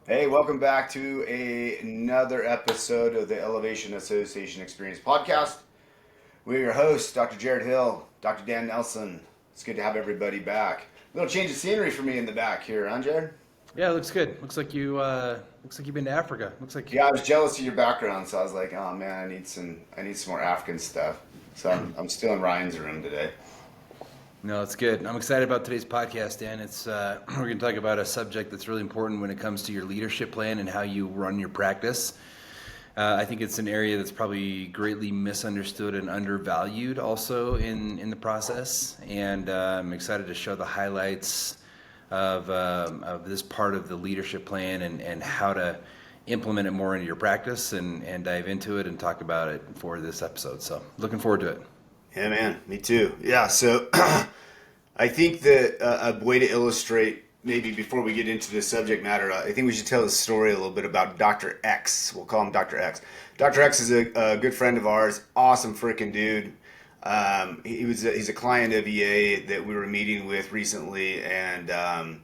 Hey, welcome back to another episode of the Elevation Association Experience podcast. We're your hosts, Dr. Jared Hill, Dr. Dan Nelson. It's good to have everybody back. A little change of scenery for me in the back here, huh, Jared? Yeah, it looks good. Looks like you've been to Africa. Looks like Yeah, I was jealous of your background, so I was like, oh man, I need some more African stuff. So I'm still in Ryan's room today. no, it's good. I'm excited about today's podcast, Dan. It's we're going to talk about a subject that's really important when it comes to your leadership plan and how you run your practice. I think it's an area that's probably greatly misunderstood and undervalued also in the process. And I'm excited to show the highlights of this part of the leadership plan and how to implement it more into your practice and dive into it and talk about it for this episode. So looking forward to it. Yeah, man, me too. Yeah, so I think that a way to illustrate, maybe before we get into the subject matter, I think we should tell the story a little bit about Dr. X. We'll call him Dr. X. Dr. X is a good friend of ours, awesome freaking dude. He's a client of EA that we were meeting with recently, and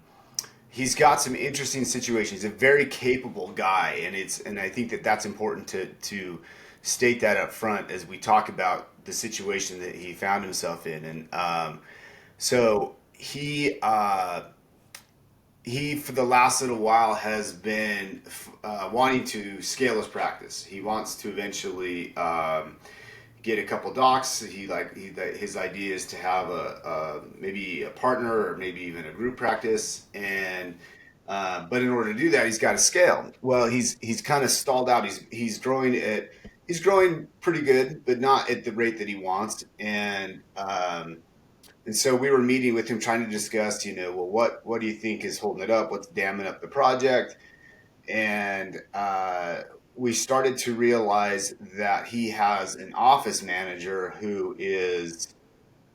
he's got some interesting situations. He's a very capable guy, and I think that that's important to state that up front as we talk about the situation that he found himself in. And so he for the last little while has been wanting to scale his practice. He wants to eventually get a couple docs. His idea is to have a maybe a partner or maybe even a group practice. And but in order to do that, he's got to scale. Well, he's kind of stalled out. He's growing pretty good, but not at the rate that he wants. And so we were meeting with him, trying to discuss, well, what do you think is holding it up? What's damming up the project? And we started to realize that he has an office manager who is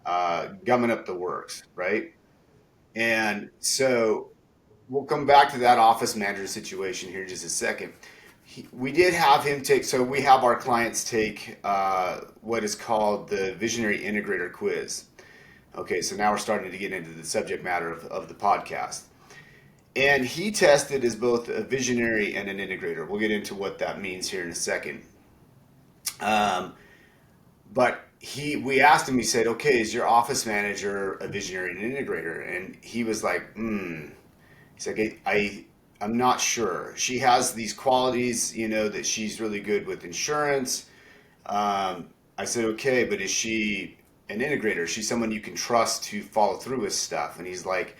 gumming up the works, right? And so we'll come back to that office manager situation here in just a second. We did have him take, so we have our clients take what is called the Visionary Integrator quiz. Okay, so now we're starting to get into the subject matter of the podcast. And he tested as both a visionary and an integrator. We'll get into what that means here in a second. Um, but we asked him, he said, okay, is your office manager a visionary and an integrator? And he was like, He's like, I'm not sure. She has these qualities, that she's really good with insurance. I said, okay, but is she an integrator? Is she someone you can trust to follow through with stuff? And he's like,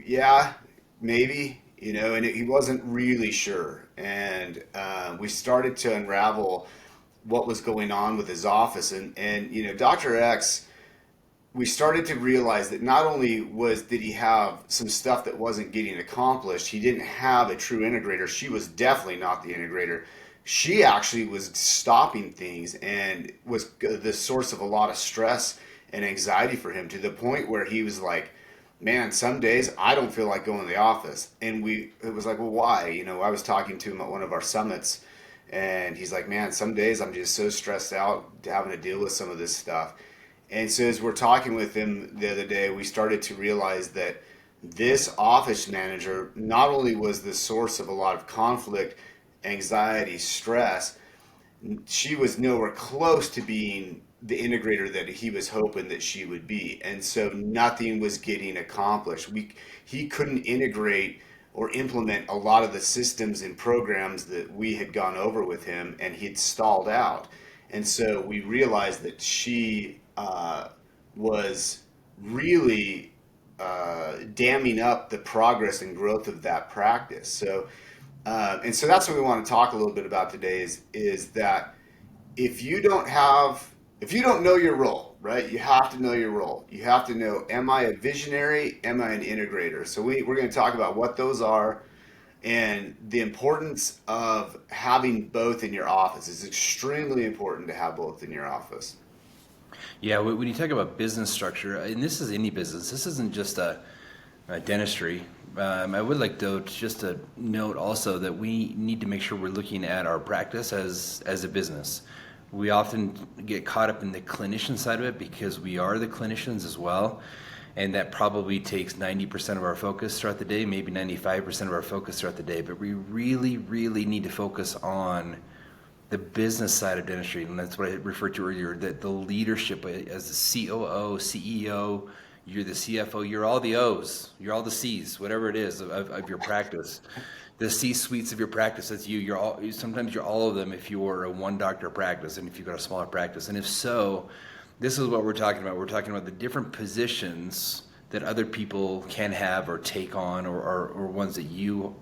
yeah, maybe, and he wasn't really sure. And we started to unravel what was going on with his office. And Dr. X, we started to realize that not only did he have some stuff that wasn't getting accomplished, he didn't have a true integrator. She was definitely not the integrator. She actually was stopping things and was the source of a lot of stress and anxiety for him, to the point where he was like, man, some days I don't feel like going to the office. And it was like, well, why? I was talking to him at one of our summits, and he's like, man, some days I'm just so stressed out having to deal with some of this stuff. And so as we're talking with him the other day, we started to realize that this office manager not only was the source of a lot of conflict, anxiety, stress, she was nowhere close to being the integrator that he was hoping that she would be. And so nothing was getting accomplished. He couldn't integrate or implement a lot of the systems and programs that we had gone over with him, and he'd stalled out. And so we realized that she was really damming up the progress and growth of that practice. And so that's what we want to talk a little bit about today is that if you don't know your role, right? You have to know your role. You have to know, am I a visionary? Am I an integrator? So we're going to talk about what those are and the importance of having both in your office. It's extremely important to have both in your office. Yeah, when you talk about business structure, and this is any business, this isn't just a dentistry. I would like to just to note also that we need to make sure we're looking at our practice as a business. We often get caught up in the clinician side of it because we are the clinicians as well. And that probably takes 90% of our focus throughout the day, maybe 95% of our focus throughout the day. But we really, really need to focus on the business side of dentistry. And that's what I referred to earlier, that the leadership as the COO, CEO, you're the CFO, you're all the O's, you're all the C's, whatever it is of your practice. The C suites of your practice, that's you. Sometimes you're all of them if you're a one doctor practice and if you've got a smaller practice. And if so, this is what we're talking about. We're talking about the different positions that other people can have or take on, or ones that you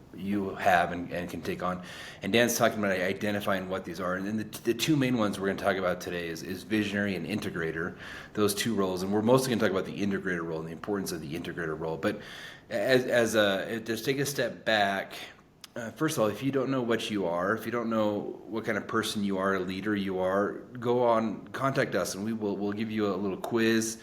have and can take on. And Dan's talking about identifying what these are. And then the two main ones we're going to talk about today is visionary and integrator, those two roles. And we're mostly going to talk about the integrator role and the importance of the integrator role. But just take a step back. First of all, if you don't know what you are, if you don't know what kind of person you are, a leader you are, contact us, and we'll give you a little quiz,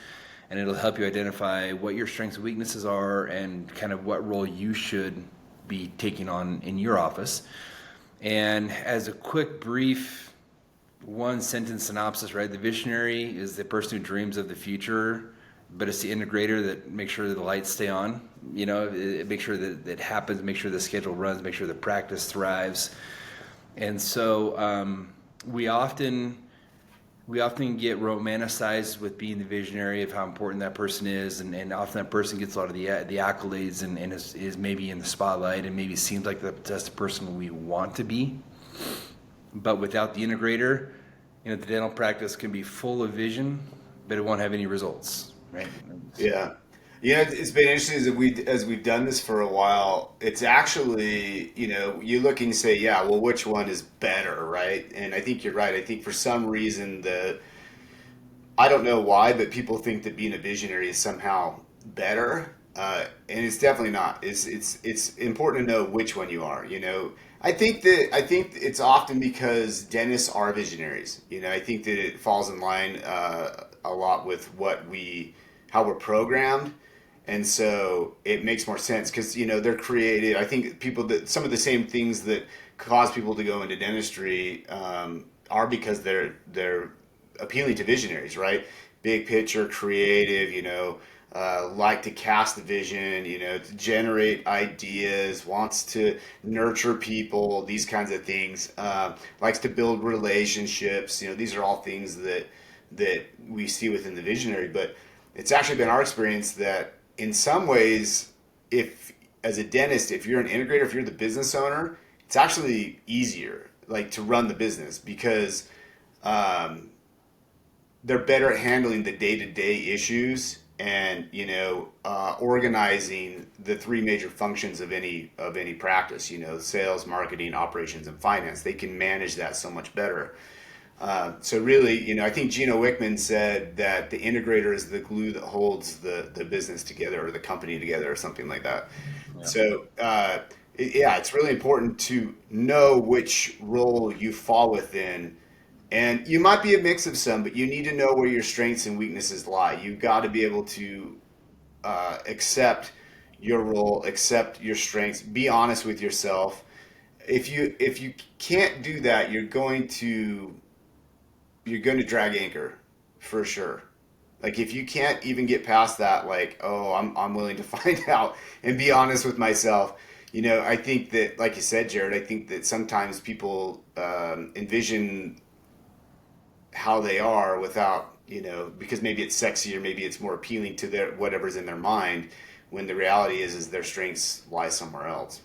and it'll help you identify what your strengths and weaknesses are and kind of what role you should be taking on in your office. And as a quick, brief, one-sentence synopsis, right? The visionary is the person who dreams of the future, but it's the integrator that makes sure that the lights stay on. Make sure that it happens, make sure the schedule runs, make sure the practice thrives. And so we often get romanticized with being the visionary of how important that person is, and often that person gets a lot of the accolades and is maybe in the spotlight and maybe seems like that's the person we want to be. But without the integrator, the dental practice can be full of vision, but it won't have any results. Right. Yeah. It's been interesting as we've done this for a while. It's actually, you look and you say, yeah, well, which one is better, right? And I think you're right. I think for some reason I don't know why, but people think that being a visionary is somehow better, and it's definitely not. It's important to know which one you are. I think it's often because dentists are visionaries. I think that it falls in line a lot with how we're programmed. And so it makes more sense because, they're created. I think some of the same things that cause people to go into dentistry are because they're appealing to visionaries, right? Big picture, creative, like to cast the vision, to generate ideas, wants to nurture people, these kinds of things, likes to build relationships. These are all things that we see within the visionary. But it's actually been our experience that in some ways, if as a dentist, if you're an integrator, if you're the business owner, it's actually easier, like, to run the business because they're better at handling the day-to-day issues and organizing the three major functions of any practice. Sales, marketing, operations, and finance. They can manage that so much better. So really, I think Gino Wickman said that the integrator is the glue that holds the business together or the company together or something like that. Yeah. So it's really important to know which role you fall within. And you might be a mix of some, but you need to know where your strengths and weaknesses lie. You've got to be able to accept your role, accept your strengths, be honest with yourself. If you can't do that, you're going to drag anchor for sure. Like, if you can't even get past that, like, oh, I'm willing to find out and be honest with myself. I think that, like you said, Jared, I think that sometimes people envision how they are without, because maybe it's sexy or maybe it's more appealing to their whatever's in their mind, when the reality is their strengths lie somewhere else.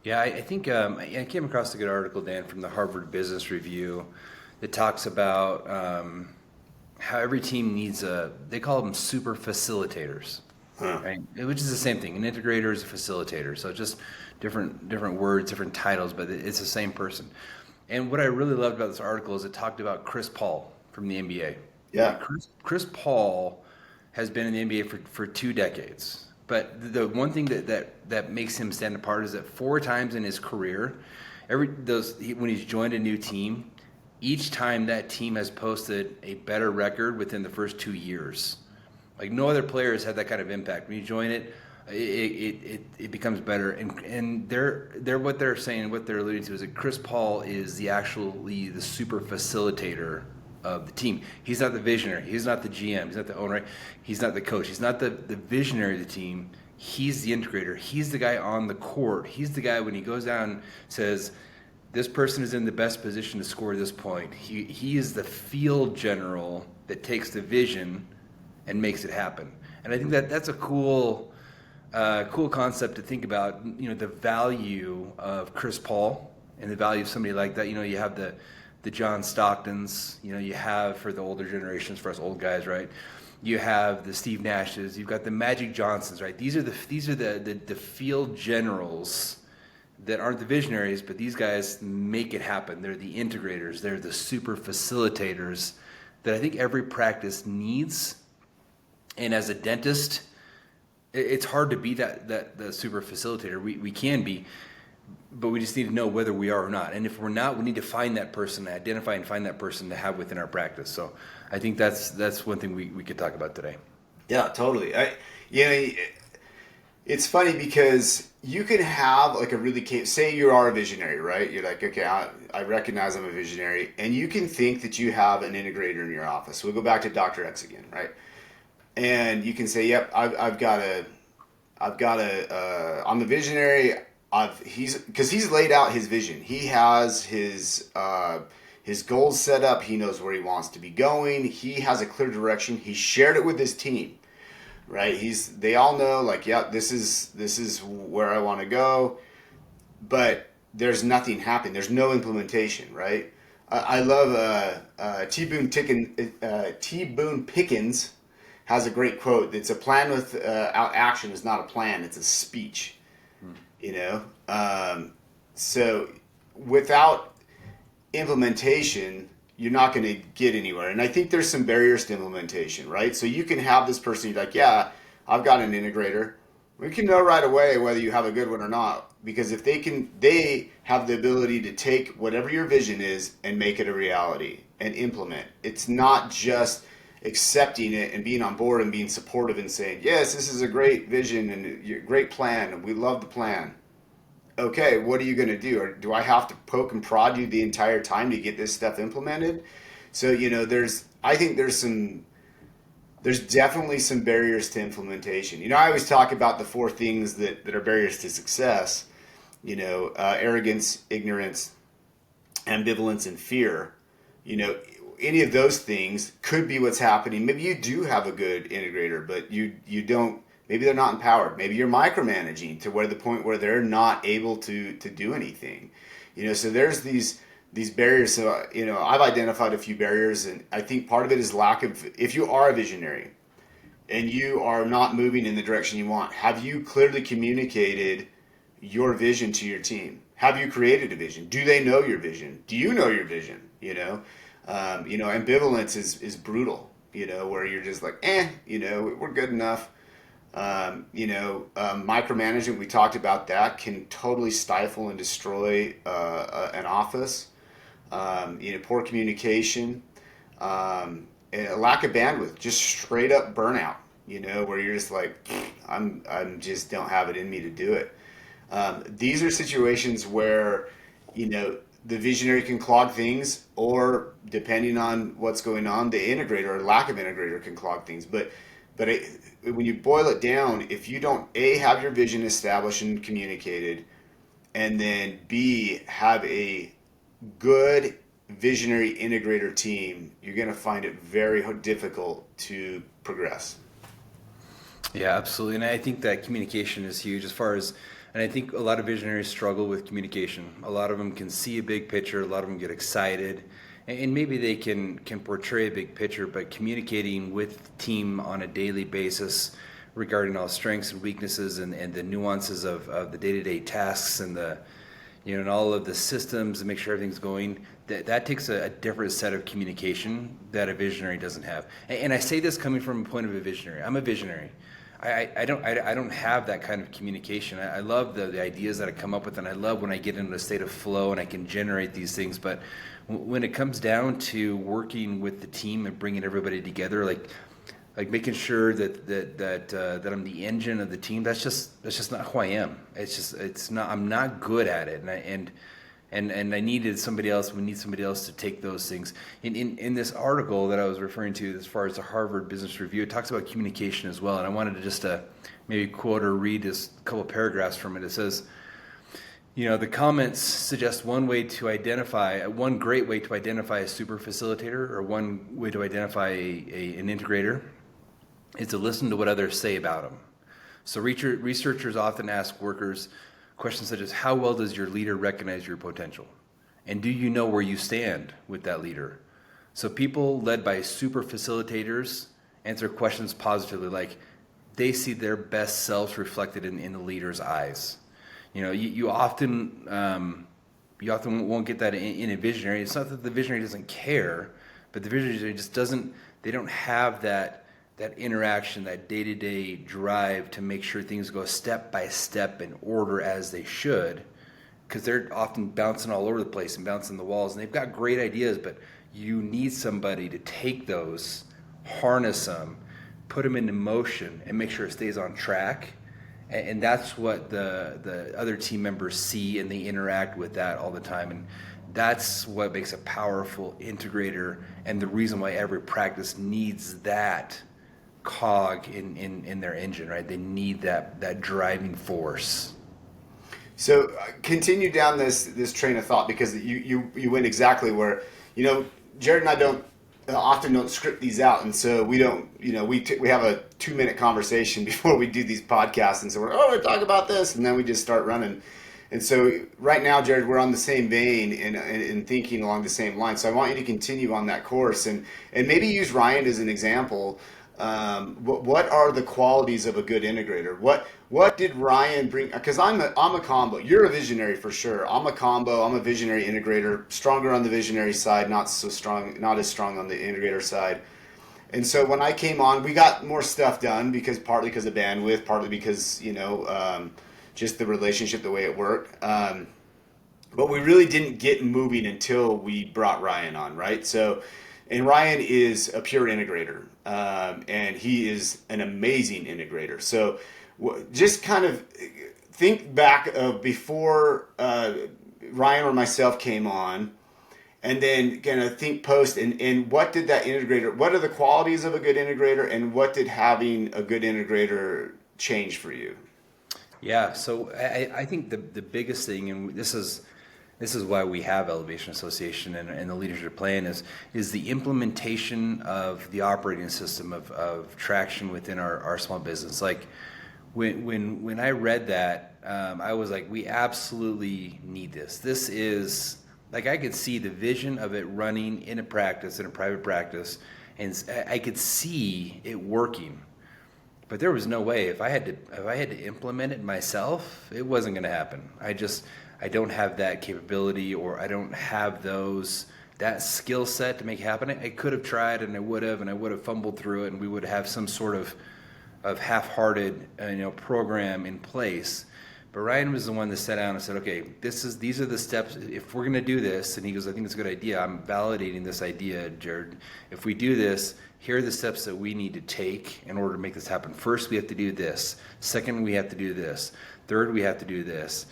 Yeah, I think I came across a good article, Dan, from the Harvard Business Review that talks about how every team needs they call them super facilitators, right? Which is the same thing. An integrator is a facilitator. So just different words, different titles, but it's the same person. And what I really loved about this article is it talked about Chris Paul from the NBA. Yeah. Chris Paul has been in the NBA for 2 decades. But the one thing that makes him stand apart is that 4 times in his career, when he's joined a new team, each time that team has posted a better record within the first 2 years. Like, no other player has had that kind of impact. When you join it becomes better. And they're what they're saying, what they're alluding to is that Chris Paul is the super facilitator of the team. He's not the visionary. He's not the GM. He's not the owner. He's not the coach. He's not the visionary of the team. He's the integrator. He's the guy on the court. He's the guy when he goes down and says, this person is in the best position to score this point. He is the field general that takes the vision and makes it happen. And I think that's a cool concept to think about. You know, the value of Chris Paul and the value of somebody like that. You know, you have the John Stocktons. You know, you have for the older generations, for us old guys, right? You have the Steve Nashes. You've got the Magic Johnsons, right? These are the field generals that aren't the visionaries, but these guys make it happen. They're the integrators. They're the super facilitators that I think every practice needs. And as a dentist, it's hard to be that super facilitator. We can be, but we just need to know whether we are or not. And if we're not, we need to find that person, identify and find that person to have within our practice. So I think that's one thing we could talk about today. Yeah, totally. It's funny because you can have like a really, say you are a visionary, right? You're like, okay, I recognize I'm a visionary, and you can think that you have an integrator in your office. We'll go back to Dr. X again, right? And you can say, yep, I'm the visionary. He's laid out his vision. He has his goals set up. He knows where he wants to be going. He has a clear direction. He shared it with his team. Right, they all know, like, yeah, this is where I want to go, but there's nothing happening. There's no implementation, right? I love T. Boone Pickens has a great quote. It's a plan without action is not a plan. It's a speech. You know, so without implementation, you're not going to get anywhere. And I think there's some barriers to implementation, right? So you can have this person, you're like, yeah, I've got an integrator. We can know right away whether you have a good one or not, because if they have the ability to take whatever your vision is and make it a reality and implement. It's not just accepting it and being on board and being supportive and saying, yes, this is a great vision and a great plan and we love the plan. Okay, what are you going to do? Or do I have to poke and prod you the entire time to get this stuff implemented? So, you know, I think there's definitely some barriers to implementation. You know, I always talk about the 4 things that are barriers to success, you know, arrogance, ignorance, ambivalence, and fear. You know, any of those things could be what's happening. Maybe you do have a good integrator, but you don't. Maybe they're not empowered. Maybe you're micromanaging to the point where they're not able to do anything. You know, so there's these barriers. So, you know, I've identified a few barriers, and I think part of it is lack of, if you are a visionary and you are not moving in the direction you want, have you clearly communicated your vision to your team? Have you created a vision? Do they know your vision? Do you know your vision? You know, ambivalence is brutal, you know, where you're just like, you know, we're good enough. Micromanagement, we talked about that, can totally stifle and destroy an office. Poor communication, and a lack of bandwidth, just straight up burnout, you know, where you're just like, I'm just don't have it in me to do it. These are situations where, you know, the visionary can clog things, or depending on what's going on, the integrator or lack of integrator can clog things. But when you boil it down, if you don't have your vision established and communicated, and then B, have a good visionary integrator team, you're going to find it very difficult to progress. Yeah, absolutely. And I think that communication is huge and I think a lot of visionaries struggle with communication. A lot of them can see a big picture. A lot of them get excited. And maybe they can portray a big picture, but communicating with the team on a daily basis regarding all strengths and weaknesses and the nuances of the day-to-day tasks and and all of the systems and make sure everything's going, that takes a different set of communication that a visionary doesn't have. And I say this coming from a point of a visionary. I'm a visionary. I don't have that kind of communication. I love the ideas that I come up with, and I love when I get into a state of flow and I can generate these things. But when it comes down to working with the team and bringing everybody together, like making sure that I'm the engine of the team, that's just not who I am. It's not. I'm not good at it, and and I needed somebody else. We need somebody else to take those things. In this article that I was referring to, as far as the Harvard Business Review, it talks about communication as well. And I wanted to just maybe quote or read just a couple paragraphs from it. It says, the comments suggest one great way to identify a super facilitator, or one way to identify an integrator, is to listen to what others say about them. So researchers often ask workers questions such as, how well does your leader recognize your potential? And do you know where you stand with that leader? So people led by super facilitators answer questions positively, like they see their best selves reflected in the leader's eyes. You often won't get that in a visionary. It's not that the visionary doesn't care, but the visionary just they don't have that interaction, that day-to-day drive to make sure things go step by step in order as they should, because they're often bouncing all over the place and bouncing the walls, and they've got great ideas, but you need somebody to take those, harness them, put them into motion, and make sure it stays on track. And that's what the other team members see, and they interact with that all the time. And that's what makes a powerful integrator, and the reason why every practice needs that cog in their engine, right? They need that driving force. So continue down this train of thought, because you went exactly where, Jared and I often don't script these out, and so we don't, we have a 2-minute conversation before we do these podcasts, and so we're talk about this, and then we just start running. And so right now, Jared, we're on the same vein and thinking along the same line. So I want you to continue on that course, and maybe use Ryan as an example. What are the qualities of a good integrator? What did Ryan bring? Because I'm a combo. You're a visionary for sure. I'm a combo. I'm a visionary integrator. Stronger on the visionary side, not as strong on the integrator side. And so when I came on, we got more stuff done, partly because of bandwidth, partly because just the relationship, the way it worked. But we really didn't get moving until we brought Ryan on, right? So, and Ryan is a pure integrator, and he is an amazing integrator. So just kind of think back of before Ryan or myself came on, and then kind of think post, and what did that integrator, what are the qualities of a good integrator, and what did having a good integrator change for you? Yeah, so I think the biggest thing, and this is why we have Elevation Association and the leadership plan, is the implementation of the operating system of traction within our small business. Like when I read that, I was like, we absolutely need this. This is, like, I could see the vision of it running in a private practice, and I could see it working. But there was no way, if I had to implement it myself, it wasn't going to happen. I don't have that capability, or I don't have that skill set to make it happen. I could have tried, and I would have fumbled through it, and we would have some sort of half-hearted program in place. But Ryan was the one that sat down and said, okay, these are the steps. If we're going to do this, and he goes, I think it's a good idea. I'm validating this idea, Jared. If we do this, here are the steps that we need to take in order to make this happen. First, we have to do this. Second, we have to do this. Third, we have to do this.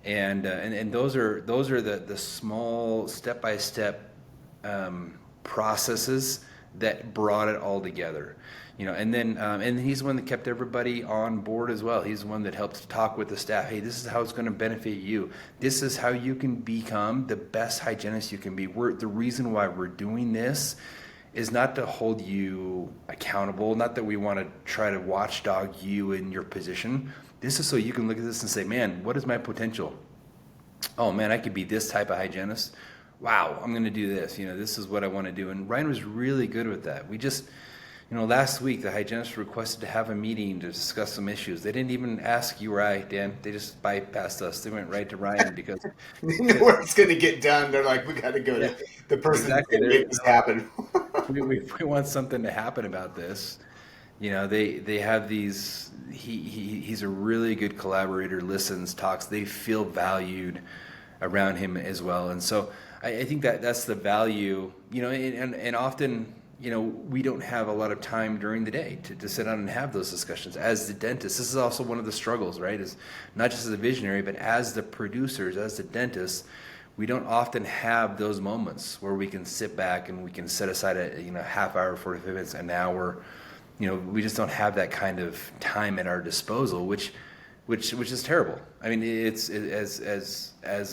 And those are the small step-by-step processes that brought it all together. And then he's the one that kept everybody on board as well. He's the one that helped talk with the staff. Hey, this is how it's going to benefit you. This is how you can become the best hygienist you can be. The reason why we're doing this is not to hold you accountable, not that we want to try to watchdog you in your position. This is so you can look at this and say, man, what is my potential? Oh man, I could be this type of hygienist. Wow, I'm going to do this. This is what I want to do. And Ryan was really good with that. We just, last week the hygienist requested to have a meeting to discuss some issues. They didn't even ask you or I, Dan. They just bypassed us. They went right to Ryan because they know where it's going to get done. They're like, we got to go to the person that's going to make this happen. we want something to happen about this. They have these. He's a really good collaborator. Listens, talks. They feel valued around him as well. And so I think that's the value. And often, we don't have a lot of time during the day to sit down and have those discussions. As the dentist, this is also one of the struggles, right? Is not just as a visionary, but as the producers, as the dentists, we don't often have those moments where we can sit back and we can set aside a half hour, 45 minutes, an hour. We just don't have that kind of time at our disposal, which is terrible. I mean, as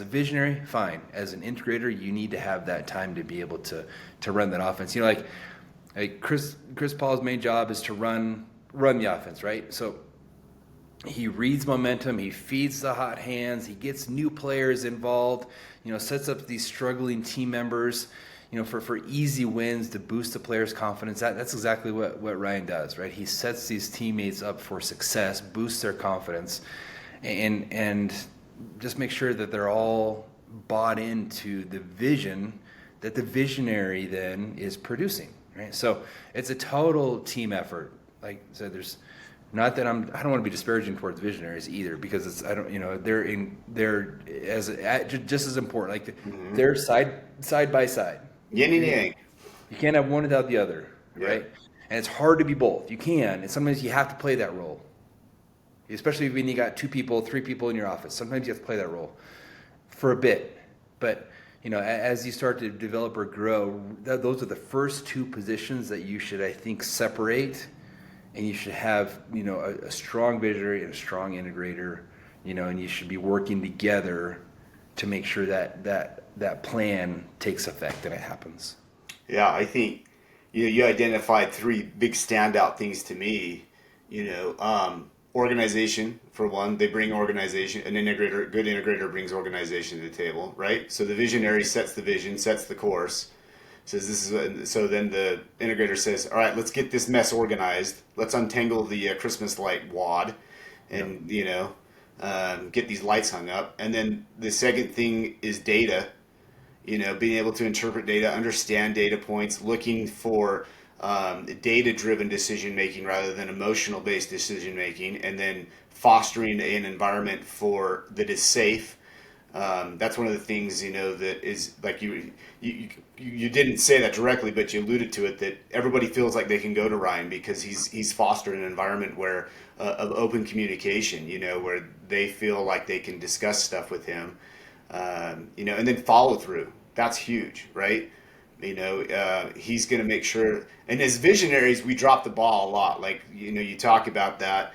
a visionary, fine. As an integrator, you need to have that time to be able to run that offense. Like Chris Paul's main job is to run the offense, right? So he reads momentum, he feeds the hot hands, he gets new players involved, sets up these struggling team members, for easy wins to boost the players' confidence. That's exactly what Ryan does, right? He sets these teammates up for success, boosts their confidence, and just make sure that they're all bought into the vision that the visionary then is producing, right? So it's a total team effort. Like I said, there's not that I don't want to be disparaging towards visionaries either, because they're just as important. Like they're side by side. Yin and yang. You can't have one without the other, right? Yeah. And it's hard to be both. You can, and sometimes you have to play that role. Especially when you got 2 people, 3 people in your office. Sometimes you have to play that role for a bit. But as you start to develop or grow, those are the first 2 positions that you should, I think, separate. And you should have, a strong visionary and a strong integrator, and you should be working together to make sure that plan takes effect and it happens. Yeah, I think you identified 3 big standout things to me. Organization for one. They bring organization. Good integrator brings organization to the table, right? So the visionary sets the vision, sets the course. Says this is so then the integrator says, all right, let's get this mess organized. Let's untangle the Christmas light wad, and get these lights hung up. And then the second thing is data. Being able to interpret data, understand data points, looking for data-driven decision making rather than emotional-based decision making, and then fostering an environment that is safe. That's one of the things that is like you didn't say that directly, but you alluded to it, that everybody feels like they can go to Ryan because he's fostered an environment where of open communication, where they feel like they can discuss stuff with him, and then follow through. That's huge, right? He's going to make sure, and as visionaries, we drop the ball a lot. Like, you talk about that,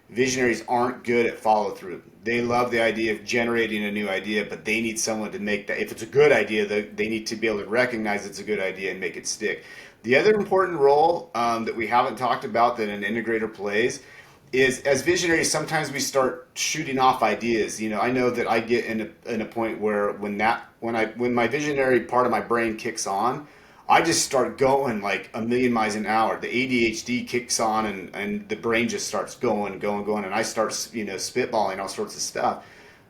visionaries aren't good at follow through. They love the idea of generating a new idea, but they need someone to make that. If it's a good idea, they need to be able to recognize it's a good idea and make it stick. The other important role that we haven't talked about that an integrator plays is, as visionaries, sometimes we start shooting off ideas. I know that I get in a point where when my visionary part of my brain kicks on, I just start going like a million miles an hour. The ADHD kicks on, and the brain just starts going, and I start spitballing all sorts of stuff.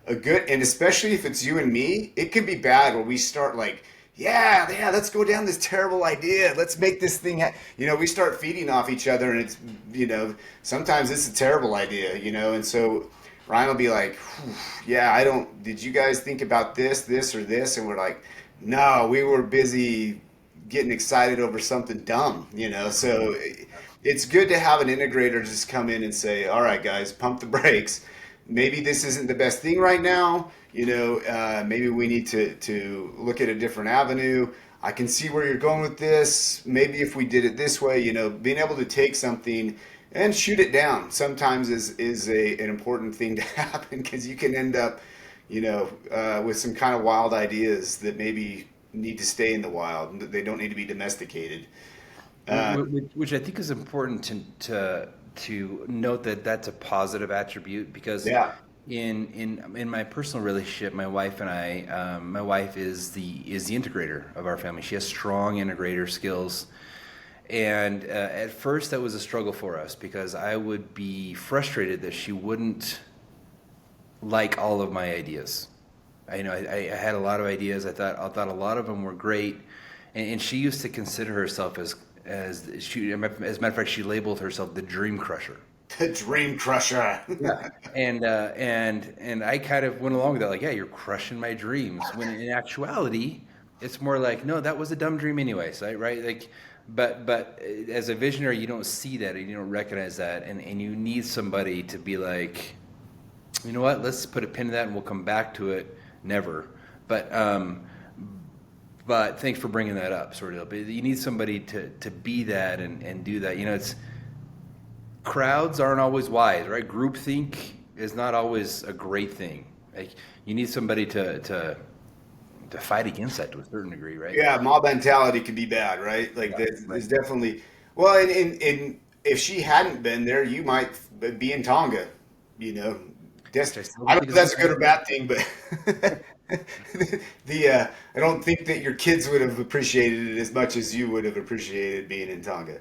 And especially if it's you and me, it can be bad where we start like, yeah, let's go down this terrible idea. Let's make this thing. We start feeding off each other, and it's sometimes it's a terrible idea, and so Ryan will be like, yeah, did you guys think about this, or this? And we're like, no, we were busy getting excited over something dumb, so it's good to have an integrator just come in and say, all right, guys, pump the brakes. Maybe this isn't the best thing right now. Maybe we need to look at a different avenue. I can see where you're going with this. Maybe if we did it this way, being able to take something and shoot it down sometimes is an important thing to happen, because you can end up, with some kind of wild ideas that maybe need to stay in the wild. They don't need to be domesticated. Which I think is important to note that that's a positive attribute, because Yeah. in my personal relationship, my wife and I, my wife is the integrator of our family. She has strong integrator skills. And at first that was a struggle for us, because I would be frustrated that she wouldn't like all of my ideas. I had a lot of ideas. I thought a lot of them were great, and she used to consider herself as a matter of fact, she labeled herself the dream crusher. The dream crusher. Yeah, and I kind of went along with that, like, yeah, you're crushing my dreams. When in actuality, it's more like, no, that was a dumb dream anyways, right? Like, but as a visionary, you don't see that, and you don't recognize that, and you need somebody to be like, you know what, let's put a pin in that, and we'll come back to it never. But but thanks for bringing that up, sort of. But you need somebody to be that and do that. You know, it's crowds aren't always wise, right? Groupthink is not always a great thing. Like you need somebody to fight against that to a certain degree, right? Yeah, mob mentality can be bad, right? Like Yeah, right. there's definitely well, and if she hadn't been there, you might be in Tonga. You know, Which I still I don't don't think know is a if that's good a good or idea. bad thing, but I don't think that your kids would have appreciated it as much as you would have appreciated being in Tonga.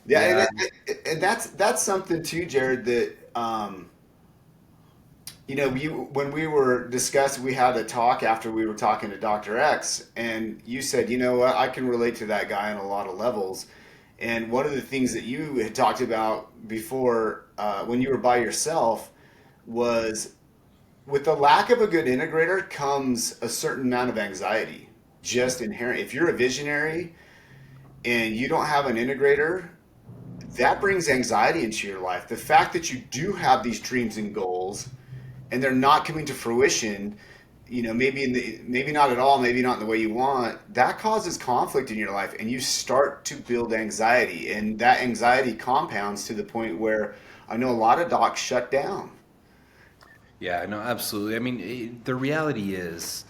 Yeah, Yeah, and that's something too, Jared. That you know, you when we were discussing, we had a talk after we were talking to Dr. X, and you said, you know what, I can relate to that guy on a lot of levels. And one of the things that you had talked about before, when you were by yourself, was with the lack of a good integrator comes a certain amount of anxiety, just inherent. If you're a visionary and you don't have an integrator, that brings anxiety into your life. The fact that you do have these dreams and goals and they're not coming to fruition, you know, maybe not at all, maybe not in the way you want, that causes conflict in your life and you start to build anxiety, and that anxiety compounds to the point where I know a lot of docs shut down. yeah, no, absolutely. I mean, the reality is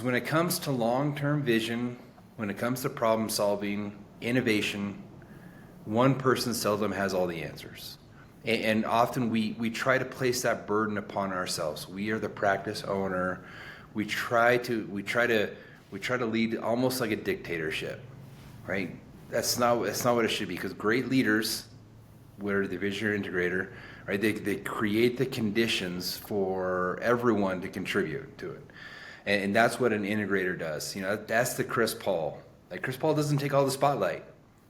when it comes to long-term vision, when it comes to problem solving, innovation, one person seldom has all the answers. And often we try to place that burden upon ourselves. We are the practice owner. We try to we try to we try to lead almost like a dictatorship, right? That's not what it should be, because great leaders, where the visionary integrator, right? They create the conditions for everyone to contribute to it, and that's what an integrator does. You know, that's the Chris Paul. Like Chris Paul doesn't take all the spotlight.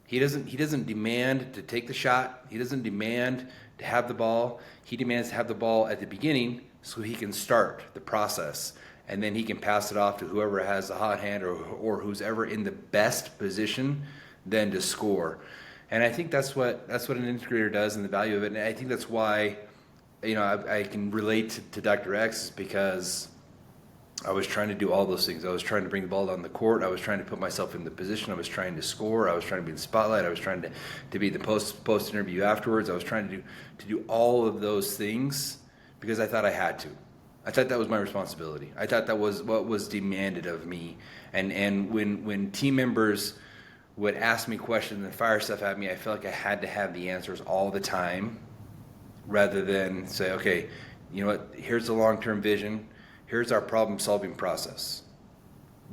He doesn't demand to take the shot. He doesn't demand to have the ball. He demands to have the ball at the beginning so he can start the process, and then he can pass it off to whoever has the hot hand, or who's ever in the best position then to score. And I think that's what an integrator does, and the value of it. And I think that's why, you know, I can relate to Dr. X, is because I was trying to do all those things. I was trying to bring the ball down the court. I was trying to put myself in the position. I was trying to score. I was trying to be in the spotlight. I was trying to be the post interview afterwards. I was trying to do all of those things because I thought I had to. I thought that was my responsibility. I thought that was what was demanded of me. And when team members would ask me questions and fire stuff at me, I felt like I had to have the answers all the time, rather than say, okay, you know what, here's the long-term vision, here's our problem-solving process.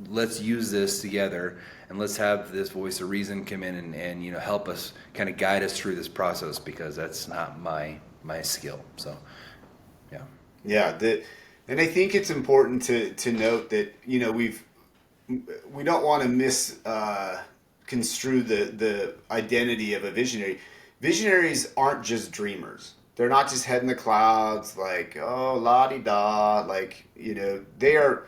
Let's use this together, and let's have this voice of reason come in and you know, help us, kind of guide us through this process, because that's not my skill. So, yeah. Yeah, and I think it's important to note that, you know, we don't want to construe the identity of a visionary. Visionaries aren't just dreamers. They're not just head in the clouds, like, oh, la di da. Like, you know, they are.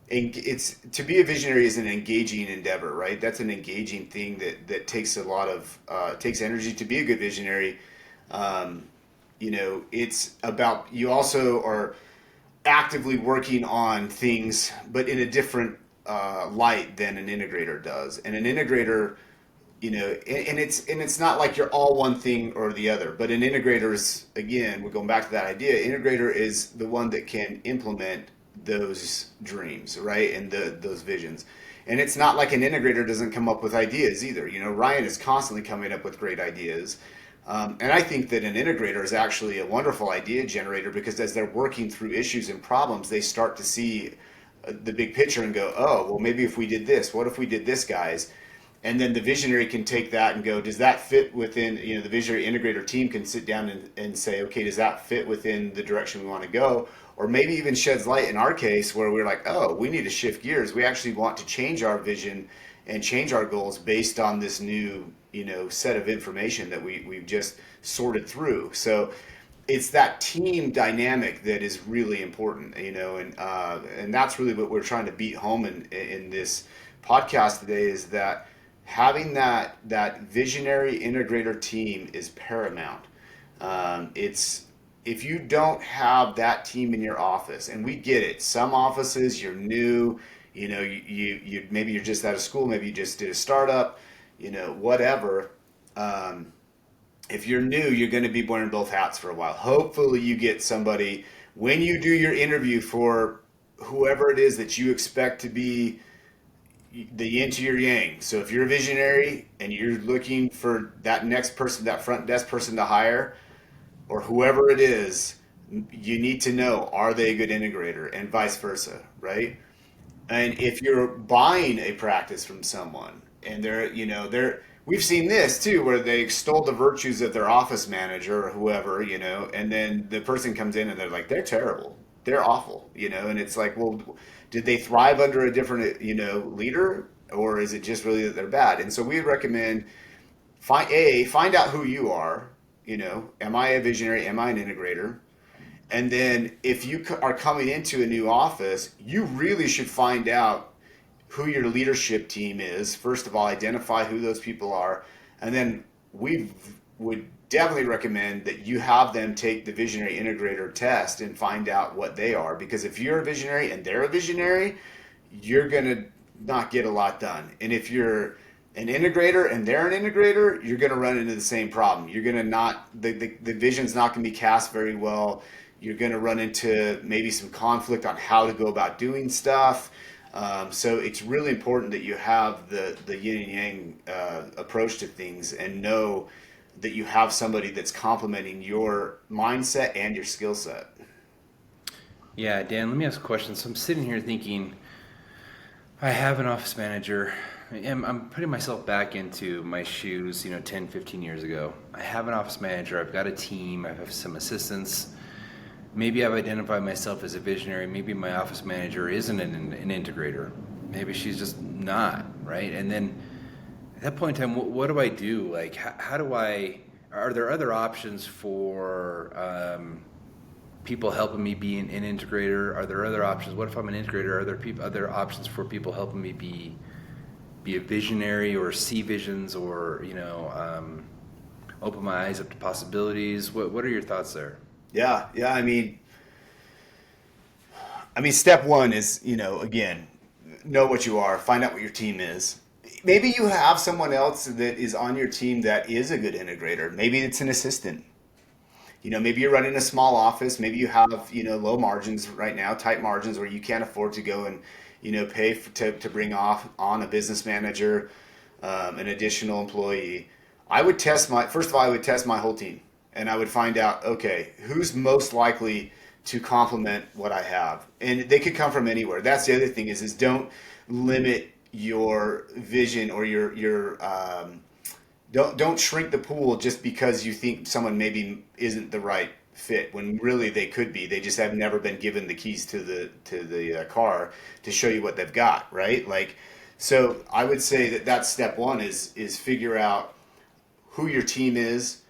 It's to be a visionary is an engaging endeavor, right? That's an engaging thing that takes a lot of takes energy to be a good visionary. Um, you know, it's about, you also are actively working on things, but in a different light than an integrator does. And an integrator, you know, and it's not like you're all one thing or the other. But an integrator is, again, we're going back to that idea. Integrator is the one that can implement those dreams, right, and those visions. And it's not like an integrator doesn't come up with ideas either. You know, Ryan is constantly coming up with great ideas. And I think that an integrator is actually a wonderful idea generator, because as they're working through issues and problems, they start to see the big picture and go, oh, well, maybe if we did this, what if we did this, guys? And then the visionary can take that and go, does that fit within, you know, the visionary integrator team can sit down and say, okay, does that fit within the direction we want to go? Or maybe even sheds light in our case where we're like, oh, we need to shift gears. We actually want to change our vision and change our goals based on this new, you know, set of information that we've just sorted through. So it's that team dynamic that is really important, you know, and that's really what we're trying to beat home in this podcast today, is that having that visionary integrator team is paramount. It's if you don't have that team in your office, and we get it, some offices you're new, you maybe you're just out of school, maybe you just did a startup, whatever. Um, if you're new, you're going to be wearing both hats for a while. Hopefully, you get somebody when you do your interview for whoever it is that you expect to be the yin to your yang. So if you're a visionary and you're looking for that next person, that front desk person to hire, or whoever it is, you need to know, are they a good integrator, and vice versa, right? And if you're buying a practice from someone and we've seen this too, where they extol the virtues of their office manager or whoever, and then the person comes in and they're like, they're terrible. They're awful, and it's like, well, did they thrive under a different, leader, or is it just really that they're bad? And so we recommend find out who you are, am I a visionary? Am I an integrator? And then if you are coming into a new office, you really should find out who your leadership team is. First of all, identify who those people are. And then we would definitely recommend that you have them take the visionary integrator test and find out what they are. Because if you're a visionary and they're a visionary, you're going to not get a lot done. And if you're an integrator and they're an integrator, you're going to run into the same problem. You're going to not, the vision's not going to be cast very well. You're going to run into maybe some conflict on how to go about doing stuff. So it's really important that you have the yin and yang approach to things, and know that you have somebody that's complementing your mindset and your skill set. Yeah, Dan, let me ask a question. So I'm sitting here thinking, I have an office manager. I'm putting myself back into my shoes, 10, 15 years ago. I have an office manager. I've got a team. I have some assistants. Maybe I've identified myself as a visionary. Maybe my office manager isn't an integrator. Maybe she's just not, right? And then at that point in time, what do I do? Like, how do are there other options for people helping me be an integrator? Are there other options? What if I'm an integrator? Are there other options for people helping me be a visionary, or see visions, or, open my eyes up to possibilities? What are your thoughts there? Yeah, yeah. Step one is, again, know what you are, find out what your team is. Maybe you have someone else that is on your team that is a good integrator. Maybe it's an assistant. Maybe you're running a small office. Maybe you have, low margins right now, tight margins, where you can't afford to go and, pay to bring on a business manager, an additional employee. First of all, I would test my whole team, and I would find out, okay, who's most likely to complement what I have. And they could come from anywhere. That's the other thing is don't limit your vision, or don't shrink the pool just because you think someone maybe isn't the right fit, when really they could be. They just have never been given the keys to the car to show you what they've got, right? Like, so I would say that that's step one is figure out who your team is,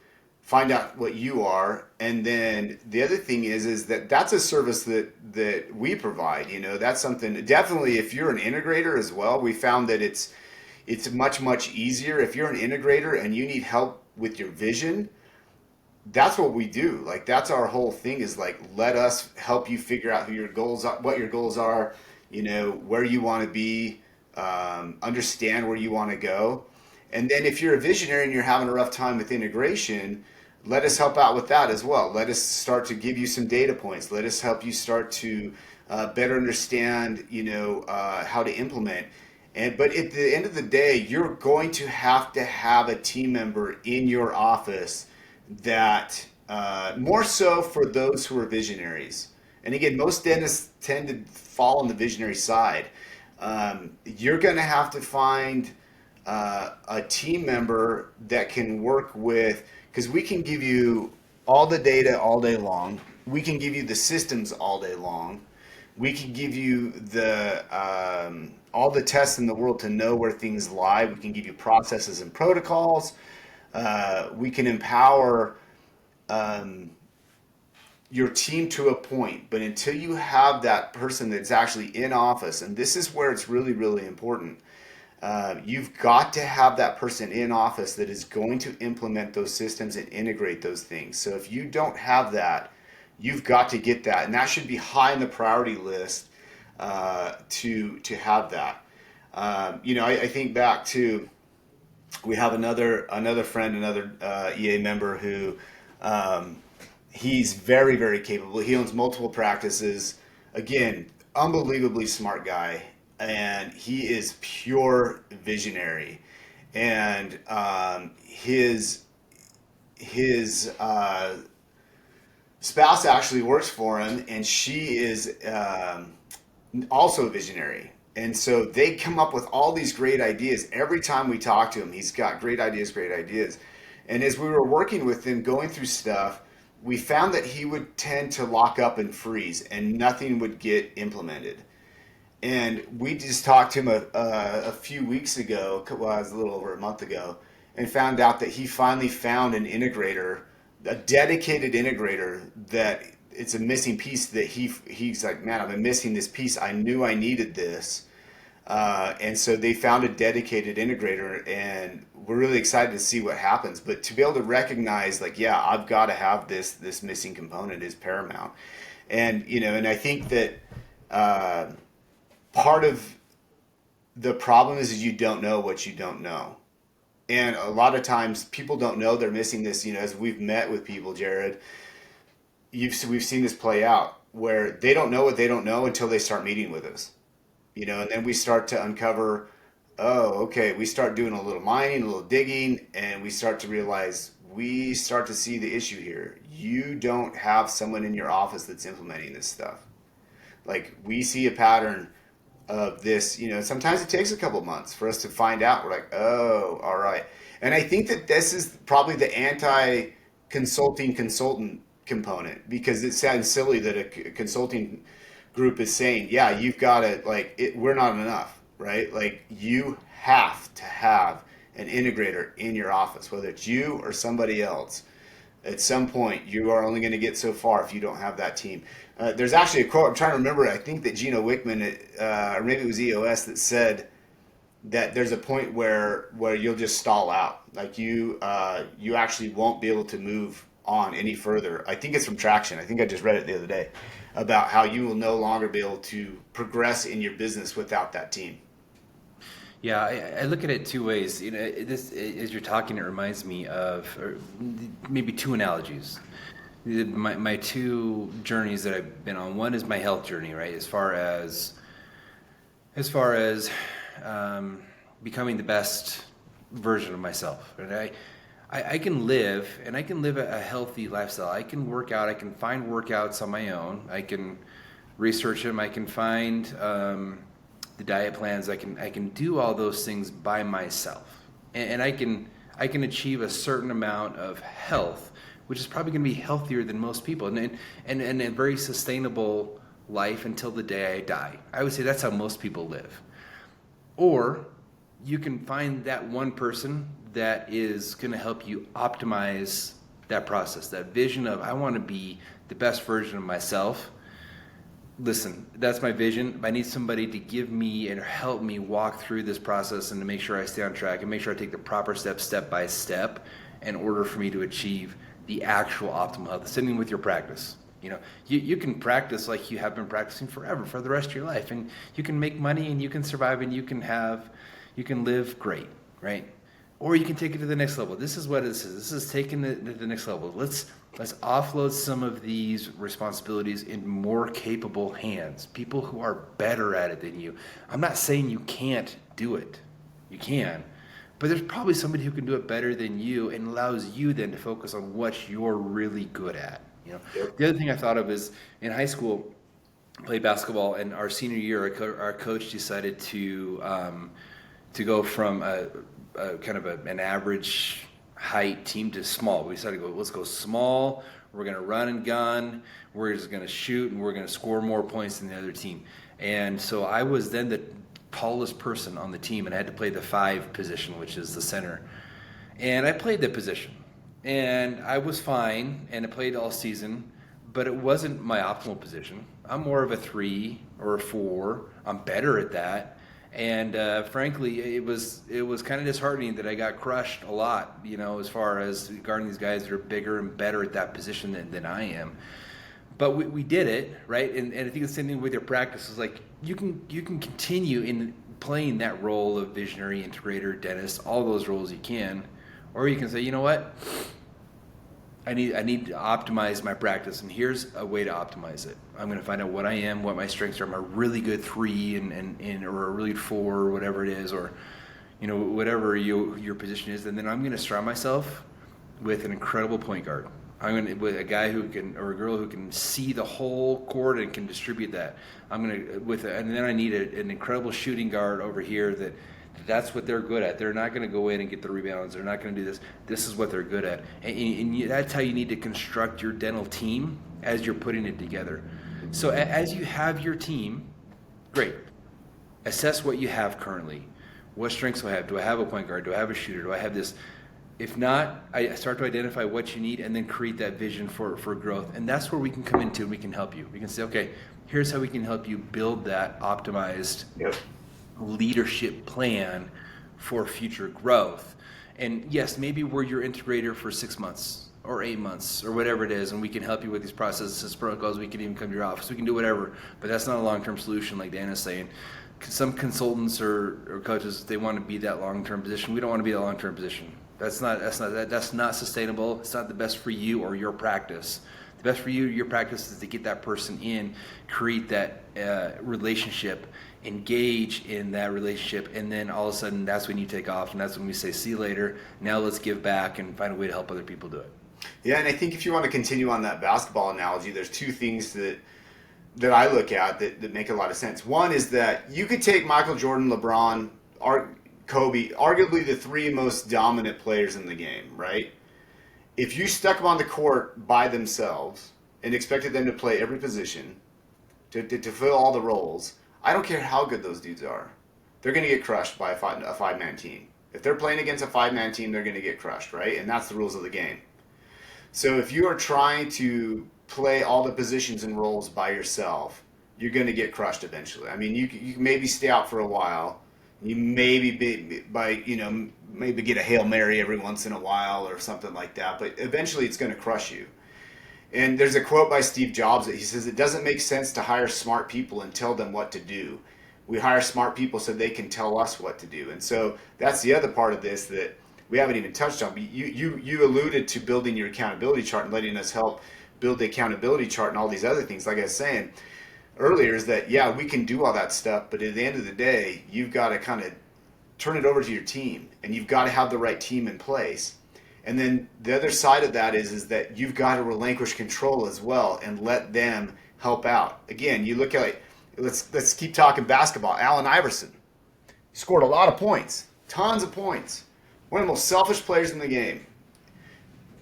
find out what you are, and then the other thing is that that's a service that we provide. That's something, definitely, if you're an integrator as well, we found that it's much easier if you're an integrator and you need help with your vision. That's what we do. Like, that's our whole thing, is like, let us help you figure out who your goals are, what your goals are, where you want to be, understand where you want to go. And then if you're a visionary and you're having a rough time with integration, let us help out with that as well. Let us start to give you some data points. Let us help you start to better understand, how to implement. But at the end of the day, you're going to have a team member in your office that, more so for those who are visionaries. And again, most dentists tend to fall on the visionary side. You're going to have to find a team member that can work with, because we can give you all the data all day long. We can give you the systems all day long. We can give you all the tests in the world to know where things lie. We can give you processes and protocols. We can empower your team to a point, but until you have that person that's actually in office, and this is where it's really, really important, you've got to have that person in office that is going to implement those systems and integrate those things. So if you don't have that, you've got to get that, and that should be high on the priority list to have that. I think back to, we have another friend, another EA member who, he's very, very capable. He owns multiple practices. Again, unbelievably smart guy, and he is pure visionary. And his spouse actually works for him, and she is also a visionary. And so they come up with all these great ideas. Every time we talk to him, he's got great ideas, great ideas. And as we were working with him, going through stuff, we found that he would tend to lock up and freeze, and nothing would get implemented. And we just talked to him a few weeks ago, well, it was a little over a month ago, and found out that he finally found an integrator, a dedicated integrator, that it's a missing piece that he's like, man, I've been missing this piece. I knew I needed this. And so they found a dedicated integrator, and we're really excited to see what happens. But to be able to recognize, like, yeah, I've got to have this missing component is paramount. And I think that part of the problem is you don't know what you don't know. And a lot of times people don't know they're missing this. As we've met with people, Jared, we've seen this play out where they don't know what they don't know until they start meeting with us. And then we start to uncover, oh, okay, we start doing a little mining, a little digging, and we start to realize, we start to see the issue here. You don't have someone in your office that's implementing this stuff. Like, we see a pattern of this. Sometimes it takes a couple months for us to find out. We're like, oh, all right. And I think that this is probably the anti-consulting consultant component, because it sounds silly that a consulting group is saying, yeah, you've got to, like, we're not enough, right? Like, you have to have an integrator in your office, whether it's you or somebody else. At some point, you are only going to get so far if you don't have that team. There's actually a quote, I'm trying to remember, I think that Gino Wickman, or maybe it was EOS, that said that there's a point where you'll just stall out. Like, you actually won't be able to move on any further. I think it's from Traction. I think I just read it the other day about how you will no longer be able to progress in your business without that team. Yeah, I look at it two ways. This, as you're talking, it reminds me of maybe two analogies. My two journeys that I've been on. One is my health journey, right? As far as becoming the best version of myself. And I can live, and I can live a healthy lifestyle. I can work out. I can find workouts on my own. I can research them. I can find the diet plans. I can do all those things by myself, and I can achieve a certain amount of health, which is probably going to be healthier than most people, and a very sustainable life until the day I die. I would say that's how most people live. Or you can find that one person that is going to help you optimize that process, that vision of, I want to be the best version of myself. Listen, that's my vision. I need somebody to give me and help me walk through this process, and to make sure I stay on track and make sure I take the proper steps, step by step, in order for me to achieve the actual optimal health. Sitting with your practice. You can practice like you have been practicing forever, for the rest of your life, and you can make money, and you can survive, and you can live great, right? Or you can take it to the next level. This is what this is. This is taking it to the next level. Let's offload some of these responsibilities in more capable hands, people who are better at it than you. I'm not saying you can't do it. You can. But there's probably somebody who can do it better than you, and allows you then to focus on what you're really good at. Yep. The other thing I thought of is, in high school, I played basketball, and our senior year, our coach decided to go from a kind of an average height team to small. We decided to let's go small. We're going to run and gun. We're just going to shoot, and we're going to score more points than the other team. And so I was then the tallest person on the team, and I had to play the 5 position, which is the center. And I played that position, and I was fine, and I played all season, but it wasn't my optimal position. I'm more of a 3 or a 4. I'm better at that. And frankly, it was kind of disheartening that I got crushed a lot, as far as guarding these guys that are bigger and better at that position than I am. but we did it, right? And I think the same thing with your practice is like you can continue in playing that role of visionary, integrator, dentist, all those roles you can, or you can say, you know what, I need to optimize my practice, and here's a way to optimize it. I'm going to find out what I am, what my strengths are. I'm a really good 3 and or a really good 4, or whatever it is, or whatever your position is, and then I'm going to surround myself with an incredible point guard. I'm going to with a guy who can or a girl who can see the whole court and can distribute that. I'm going to and then I need an incredible shooting guard over here that's what they're good at. They're not going to go in and get the rebounds. They're not going to do this. This is what they're good at. And that's how you need to construct your dental team as you're putting it together. So as you have your team, great. Assess what you have currently. What strengths do I have? Do I have a point guard? Do I have a shooter? Do I have this? If not, I start to identify what you need and then create that vision for growth. And that's where we can come into and we can help you. We can say, okay, here's how we can help you build that optimized leadership plan for future growth. And yes, maybe we're your integrator for 6 months or 8 months or whatever it is, and we can help you with these processes, protocols. We can even come to your office. We can do whatever, but that's not a long-term solution like Dan is saying. Some consultants or coaches, they want to be that long-term position. We don't want to be that long-term position. That's not sustainable. It's not the best for you or your practice. The best for you, your practice, is to get that person in, create that relationship, engage in that relationship, and then all of a sudden that's when you take off, and that's when we say, see you later. Now let's give back and find a way to help other people do it. Yeah, and I think if you want to continue on that basketball analogy, there's 2 things that I look at that make a lot of sense. One is that you could take Michael Jordan, LeBron, Kobe, arguably the 3 most dominant players in the game, right? If you stuck them on the court by themselves and expected them to play every position, to fill all the roles, I don't care how good those dudes are. They're going to get crushed by a 5-man team. If they're playing against a 5-man team, they're going to get crushed, right? And that's the rules of the game. So if you are trying to play all the positions and roles by yourself, you're going to get crushed eventually. I mean, you can maybe stay out for a while. You maybe maybe get a Hail Mary every once in a while or something like that, but eventually it's going to crush you. And there's a quote by Steve Jobs that he says, it doesn't make sense to hire smart people and tell them what to do. We hire smart people so they can tell us what to do. And so that's the other part of this that we haven't even touched on. But you alluded to building your accountability chart and letting us help build the accountability chart and all these other things. Like I was saying earlier, is that, yeah, we can do all that stuff, but at the end of the day, you've got to kind of turn it over to your team, and you've got to have the right team in place. And then the other side of that is that you've got to relinquish control as well and let them help out. Again, you look at, let's keep talking basketball. Allen Iverson, he scored a lot of points, tons of points. One of the most selfish players in the game.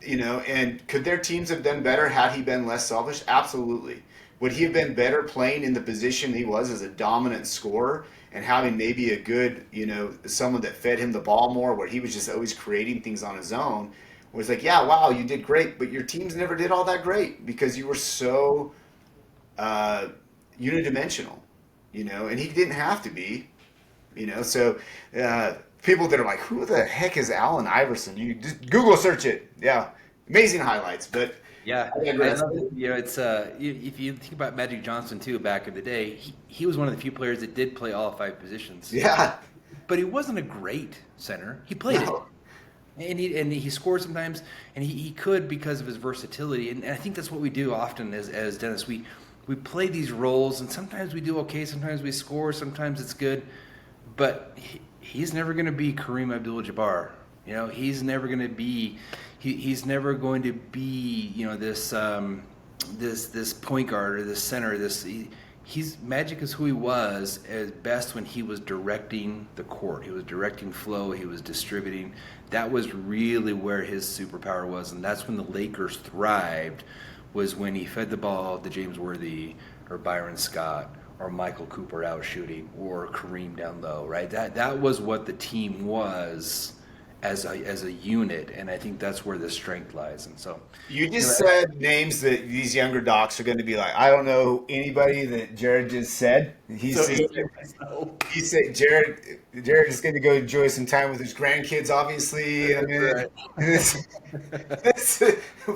And could their teams have done better had he been less selfish? Absolutely. Would he have been better playing in the position he was as a dominant scorer and having maybe a good, someone that fed him the ball more, where he was just always creating things on his own? Was like, yeah, wow, you did great, but your teams never did all that great because you were so unidimensional, and he didn't have to be, So people that are like, who the heck is Allen Iverson? You just Google search it. Yeah, amazing highlights, but. Yeah, I love it. It's if you think about Magic Johnson too, back in the day, he was one of the few players that did play all 5 positions. Yeah, but he wasn't a great center. He played it, and he scored sometimes, and he could because of his versatility. And I think that's what we do often as dentists. We play these roles, and sometimes we do okay, sometimes we score, sometimes it's good, but he's never going to be Kareem Abdul-Jabbar. He's never going to be. He's never going to be, this point guard or this center. Magic is who he was at best when he was directing the court. He was directing flow. He was distributing. That was really where his superpower was, and that's when the Lakers thrived. Was when he fed the ball to James Worthy or Byron Scott or Michael Cooper out shooting or Kareem down low. Right. That was what the team was. As a unit, and I think that's where the strength lies. And so you just said names that these younger docs are going to be like, I don't know anybody that Jared just said. He said Jared is going to go enjoy some time with his grandkids, obviously. I mean, it's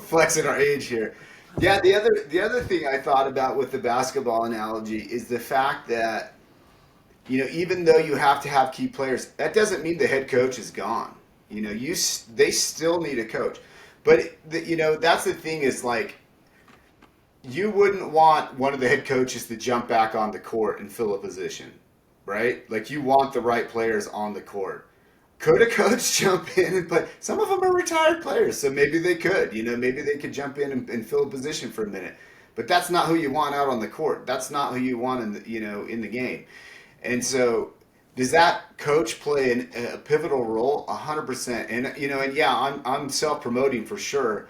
flexing our age here. Yeah, the other thing I thought about with the basketball analogy is the fact that, even though you have to have key players, that doesn't mean the head coach is gone. They still need a coach. But that's the thing is like you wouldn't want one of the head coaches to jump back on the court and fill a position, right? Like you want the right players on the court. Could a coach jump in and play? Some of them are retired players, so maybe they could. Maybe they could jump in and fill a position for a minute. But that's not who you want out on the court. That's not who you want in the game. And so, does that coach play a pivotal role? 100%. And yeah, I'm self promoting for sure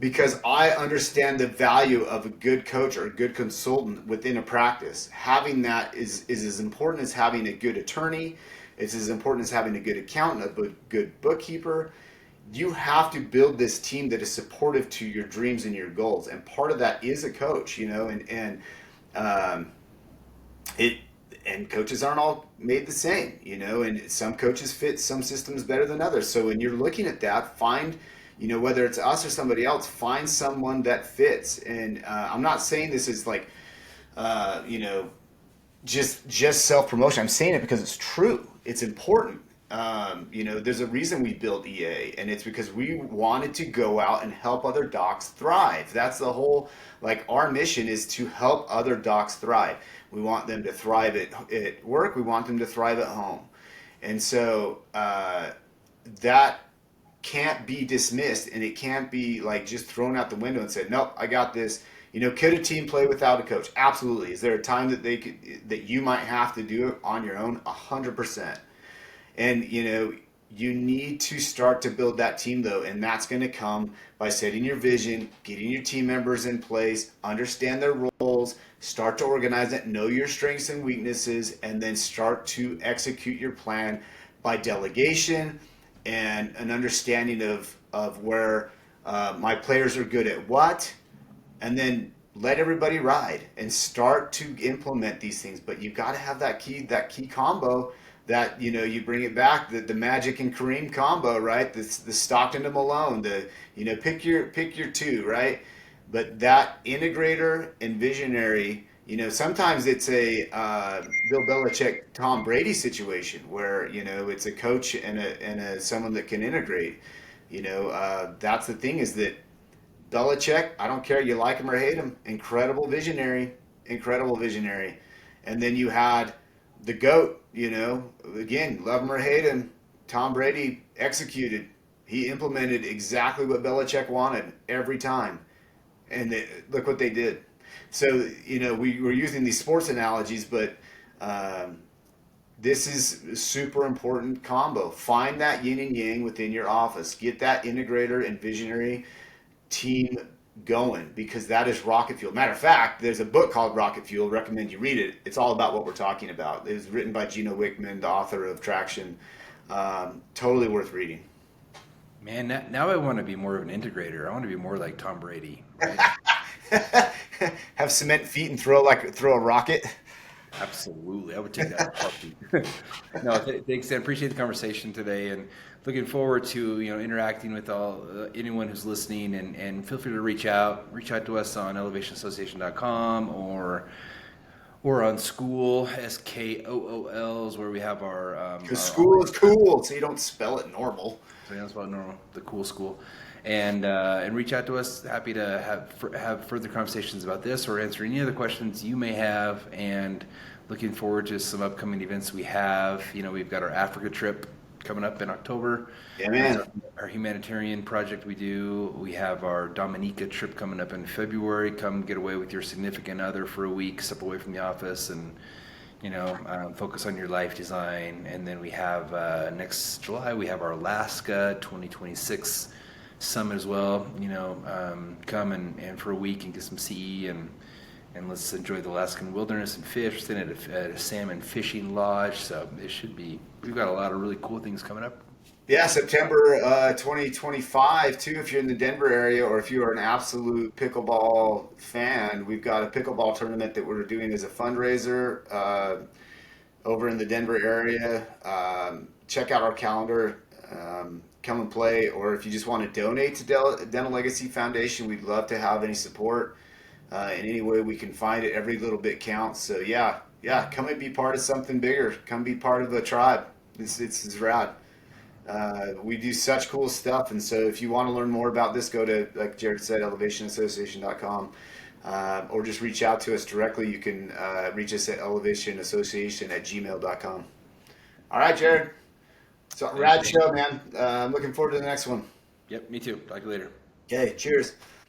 because I understand the value of a good coach or a good consultant within a practice. Having that is as important as having a good attorney. It's as important as having a good accountant, a good bookkeeper. You have to build this team that is supportive to your dreams and your goals, and part of that is a coach. Um, it and coaches aren't all made the same, and some coaches fit some systems better than others. So when you're looking at that, find, whether it's us or somebody else, find someone that fits. And I'm not saying this is like, uh, you know, just self promotion. I'm saying it because it's true. It's important. There's a reason we built EA, and it's because we wanted to go out and help other docs thrive. That's the whole, like, our mission is to help other docs thrive. We want them to thrive at work. We want them to thrive at home. And so that can't be dismissed, and it can't be like just thrown out the window and said, "Nope, I got this." Could a team play without a coach? Absolutely. Is there a time that you might have to do it on your own? 100%. And you need to start to build that team though, and that's going to come by setting your vision, getting your team members in place, understand their roles, start to organize it, know your strengths and weaknesses, and then start to execute your plan by delegation and an understanding of where my players are good at what, and then let everybody ride and start to implement these things. But you got to have that key combo that you bring it back, the Magic and Kareem combo, right? The Stockton to Malone, pick your two, right? But that integrator and visionary, sometimes it's a Bill Belichick, Tom Brady situation where it's a coach and a someone that can integrate. That's the thing is that Belichick, I don't care you like him or hate him, incredible visionary. And then you had the GOAT, again, love him or hate him, Tom Brady executed. He implemented exactly what Belichick wanted every time. And look what they did. So, we were using these sports analogies, but um, this is a super important combo. Find that yin and yang within your office. Get that integrator and visionary team going because that is rocket fuel. Matter of fact, there's a book called Rocket Fuel. Recommend you read it. It's all about what we're talking about. It was written by Gino Wickman, the author of Traction. Totally worth reading. Man, now I want to be more of an integrator. I want to be more like Tom Brady, right? Have cement feet and throw a rocket. Absolutely. I would take that in a heartbeat. No, thanks, Dan. Appreciate the conversation today and looking forward to, interacting with anyone who's listening and feel free to reach out to us on elevationassociation.com or on School, SKOOLs, where we have Because our school is cool, so you don't spell it normal. so that's about normal, the cool school, and reach out to us. Happy to have further conversations about this or answer any other questions you may have. And looking forward to some upcoming events we have. We've got our Africa trip coming up in October. Yeah, That's man. our humanitarian project we do. We have our Dominica trip coming up in February. Come get away with your significant other for a week, step away from the office, and focus on your life design. And then we have next July, we have our Alaska 2026 summit as well. Come and for a week and get some CE and let's enjoy the Alaskan wilderness and fish. Then at a salmon fishing lodge. So we've got a lot of really cool things coming up. Yeah, September 2025 too. If you're in the Denver area, or if you are an absolute pickleball fan, we've got a pickleball tournament that we're doing as a fundraiser over in the Denver area. Check out our calendar. come and play, or if you just want to donate to Dental Legacy Foundation, we'd love to have any support in any way we can find it. Every little bit counts. So yeah, come and be part of something bigger. Come be part of a tribe. It's rad. We do such cool stuff, and so if you want to learn more about this, go to, like Jared said, elevationassociation.com, or just reach out to us directly. You can reach us at elevationassociation@gmail.com. All right, Jared. So Thanks, rad Dan. show, man. I'm looking forward to the next one. Yep, me too. Talk to you later. Okay, cheers.